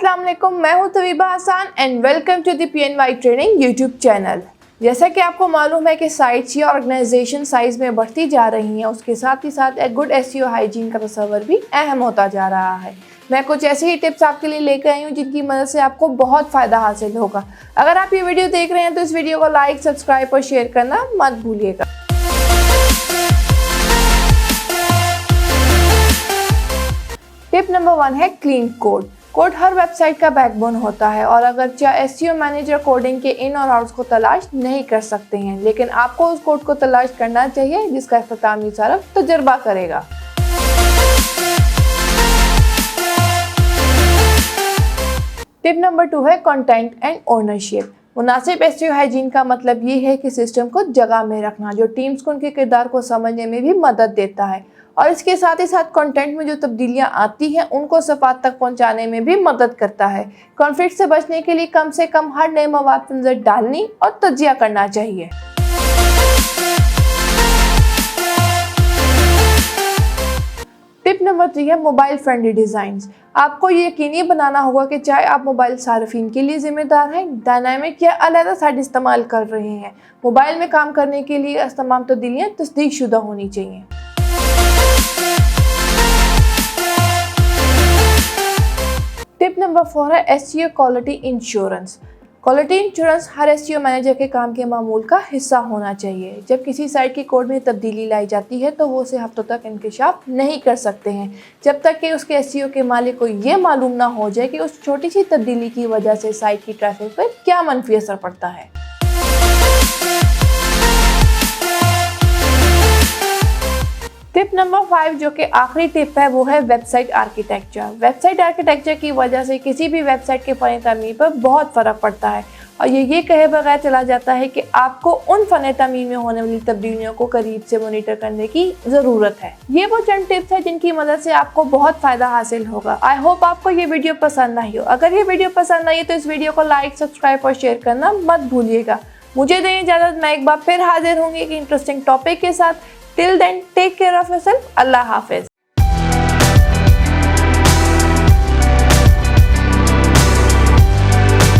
अस्सलाम वालेकुम, मैं हूं Taveeba Hasan and welcome to the PNY training YouTube channel. जैसा कि आपको मालूम है कि साइट्स या ऑर्गेनाइजेशन साइज में बढ़ती जा रही हैं, उसके साथ ही साथ एक गुड SEO हाइजीन का तस्वर भी अहम होता जा रहा है। मैं कुछ ऐसे ही टिप्स आपके लिए लेकर आई हूँ जिनकी मदद से आपको बहुत फ़ायदा हासिल होगा। अगर आप ये वीडियो देख रहे हैं तो इस वीडियो को लाइक, सब्सक्राइब और शेयर करना मत भूलिएगा। टिप नंबर 1 है क्लीन कोड। कोड हर वेबसाइट का बैकबोन होता है और अगरचे SEO मैनेजर कोडिंग के इन और आउट्स को तलाश नहीं कर सकते हैं, लेकिन आपको उस कोड को तलाश करना चाहिए जिसका इख्तितामी सारफ तजुर्बा करेगा। टिप नंबर 2 है कंटेंट एंड ओनरशिप। मुनासिब SEO हाइजीन का मतलब ये है कि सिस्टम को जगह में रखना जो टीम्स को उनके किरदार को समझने में भी मदद देता है, और इसके साथ ही साथ कंटेंट में जो तब्दीलियां आती हैं उनको सफात तक पहुंचाने में भी मदद करता है। कॉन्फ्लिक्ट से बचने के लिए कम से कम हर नए मवाद पर नजर डालनी और तज्जिया करना चाहिए। टिप नंबर 3 है मोबाइल फ्रेंडली डिज़ाइंस। आपको ये यकीनी बनाना होगा कि चाहे आप मोबाइल सार्फिन के लिए जिम्मेदार हैं, डायनामिक या अलग साइट इस्तेमाल कर रहे हैं, मोबाइल में काम करने के लिए तमाम तब्दीलियाँ तस्दीक शुदा होनी चाहिए। टिप नंबर 4 है SEO quality insurance. Quality insurance हर SEO मैनेजर के काम के मामूल का हिस्सा होना चाहिए। जब किसी साइट की कोड में तब्दीली लाई जाती है तो वो उसे हफ्तों तक इंकशाफ नहीं कर सकते हैं, जब तक कि उसके SEO के मालिक को ये मालूम ना हो जाए कि उस छोटी सी तब्दीली की वजह से साइट की ट्रैफिक पर क्या मनफी असर पड़ता है। टिप नंबर 5 जो कि आखिरी टिप है वो है वेबसाइट आर्किटेक्चर। वेबसाइट आर्किटेक्चर की वजह से किसी भी वेबसाइट के फ़न तामीर पर बहुत फ़र्क पड़ता है, और ये कहे बगैर चला जाता है कि आपको उन फ़न तामीर में होने वाली तब्दीलियों को करीब से मॉनिटर करने की ज़रूरत है। ये वो चंद टिप्स हैं जिनकी मदद से आपको बहुत फ़ायदा हासिल होगा। आई होप आपको ये वीडियो पसंद आई हो। अगर ये वीडियो पसंद आई तो इस वीडियो को लाइक, सब्सक्राइब और शेयर करना मत भूलिएगा। मुझे दें इजाज़त, मैं एक बार फिर हाजिर होंगी एक इंटरेस्टिंग टॉपिक के साथ। Till then, take care of yourself. Allah Hafiz.